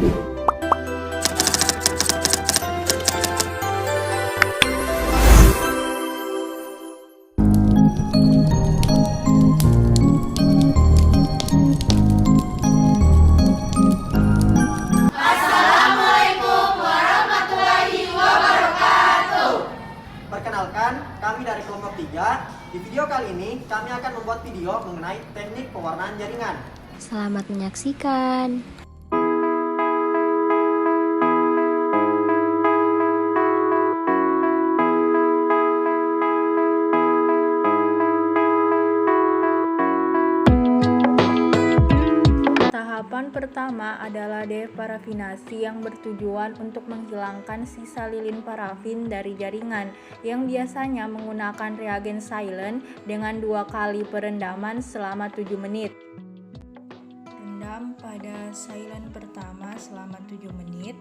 Perkenalkan, kami dari kelompok 3. Di video kali ini, kami akan membuat video mengenai teknik pewarnaan jaringan. Selamat menyaksikan. Tahapan pertama adalah deparafinasi yang bertujuan untuk menghilangkan sisa lilin parafin dari jaringan yang biasanya menggunakan reagen silent dengan 2 kali perendaman selama 7 menit. Rendam pada silent pertama selama 7 menit,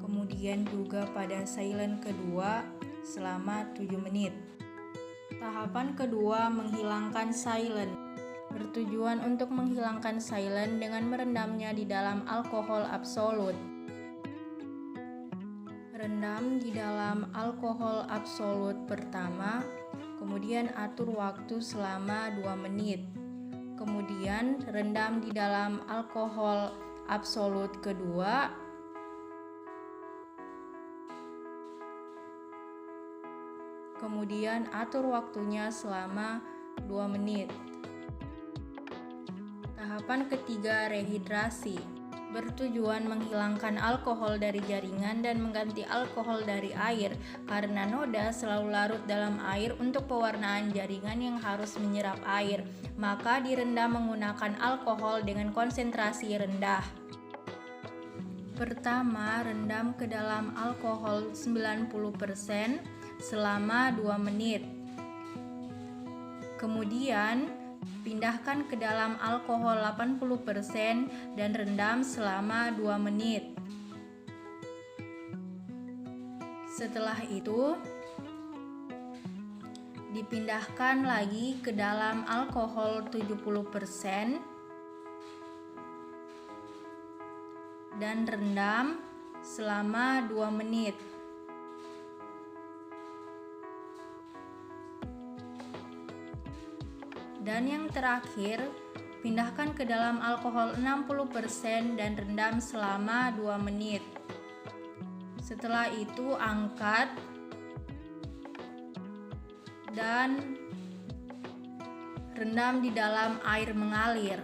kemudian juga pada silent kedua selama 7 menit. Tahapan kedua menghilangkan silent. Bertujuan untuk menghilangkan silent dengan merendamnya di dalam alkohol absolut. Rendam di dalam alkohol absolut pertama, kemudian atur waktu selama 2 menit. Kemudian rendam di dalam alkohol absolut kedua, kemudian atur waktunya selama 2 menit. Tahapan ketiga, rehidrasi. Bertujuan menghilangkan alkohol dari jaringan dan mengganti alkohol dari air karena noda selalu larut dalam air untuk pewarnaan jaringan yang harus menyerap air, maka direndam menggunakan alkohol dengan konsentrasi rendah. Pertama, rendam ke dalam alkohol 90% selama 2 menit. Kemudian pindahkan ke dalam alkohol 80% dan rendam selama 2 menit. Setelah itu, dipindahkan lagi ke dalam alkohol 70% dan rendam selama 2 menit. Dan yang terakhir, pindahkan ke dalam alkohol 60% dan rendam selama 2 menit. Setelah itu angkat dan rendam di dalam air mengalir.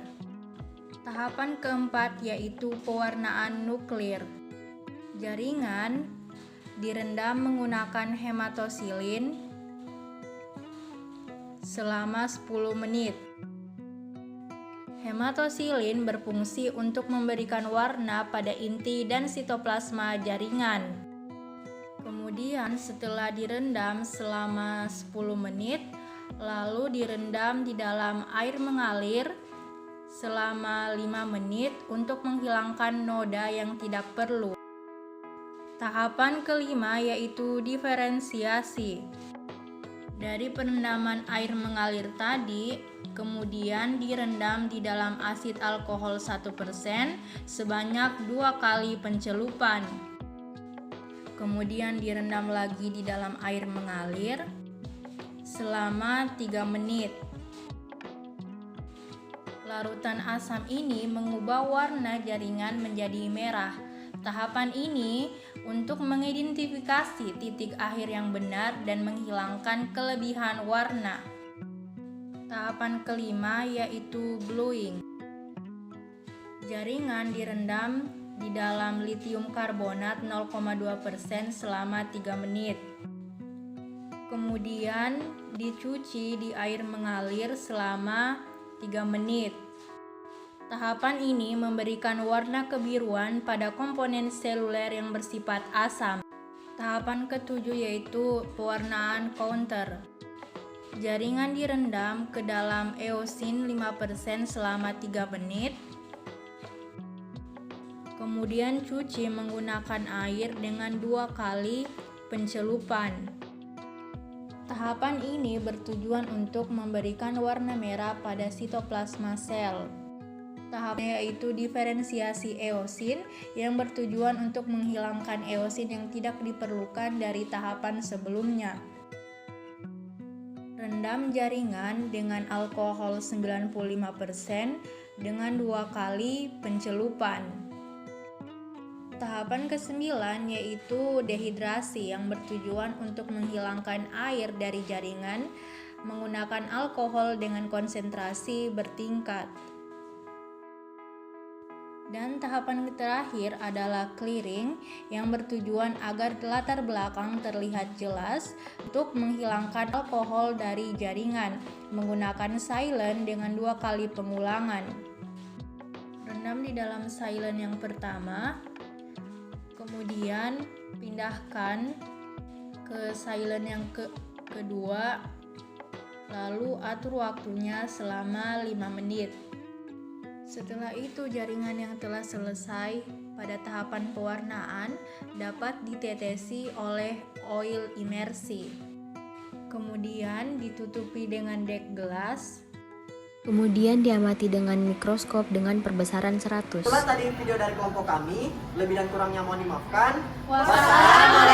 Tahapan keempat yaitu pewarnaan nuklir. Jaringan direndam menggunakan hematosilin selama 10 menit. Hematosilin berfungsi untuk memberikan warna pada inti dan sitoplasma jaringan. Kemudian setelah direndam selama 10 menit, lalu direndam di dalam air mengalir selama 5 menit untuk menghilangkan noda yang tidak perlu. Tahapan kelima yaitu diferensiasi. Dari perendaman air mengalir tadi, kemudian direndam di dalam asid alkohol 1% sebanyak 2 kali pencelupan. Kemudian direndam lagi di dalam air mengalir selama 3 menit. Larutan asam ini mengubah warna jaringan menjadi merah. Tahapan ini untuk mengidentifikasi titik akhir yang benar dan menghilangkan kelebihan warna. Tahapan kelima yaitu bluing. Jaringan direndam di dalam litium karbonat 0,2% selama 3 menit. Kemudian dicuci di air mengalir selama 3 menit. Tahapan ini memberikan warna kebiruan pada komponen seluler yang bersifat asam. Tahapan ketujuh yaitu pewarnaan counter. Jaringan direndam ke dalam eosin 5% selama 3 menit. Kemudian cuci menggunakan air dengan 2 kali pencelupan. Tahapan ini bertujuan untuk memberikan warna merah pada sitoplasma sel. Tahapnya yaitu diferensiasi eosin yang bertujuan untuk menghilangkan eosin yang tidak diperlukan dari tahapan sebelumnya. Rendam jaringan dengan alkohol 95% dengan 2 kali pencelupan. Tahapan ke-9 yaitu dehidrasi yang bertujuan untuk menghilangkan air dari jaringan menggunakan alkohol dengan konsentrasi bertingkat. Dan tahapan terakhir adalah clearing yang bertujuan agar latar belakang terlihat jelas untuk menghilangkan alkohol dari jaringan menggunakan silane dengan 2 kali pengulangan. Rendam di dalam silane yang pertama, kemudian pindahkan ke silane yang kedua, lalu atur waktunya selama 5 menit. Setelah itu jaringan yang telah selesai pada tahapan pewarnaan dapat ditetesi oleh oil imersi. Kemudian ditutupi dengan dek gelas. Kemudian diamati dengan mikroskop dengan perbesaran 100. Itulah tadi video dari kelompok kami. Lebih dan kurangnya mohon dimaafkan. Wassalamualaikum.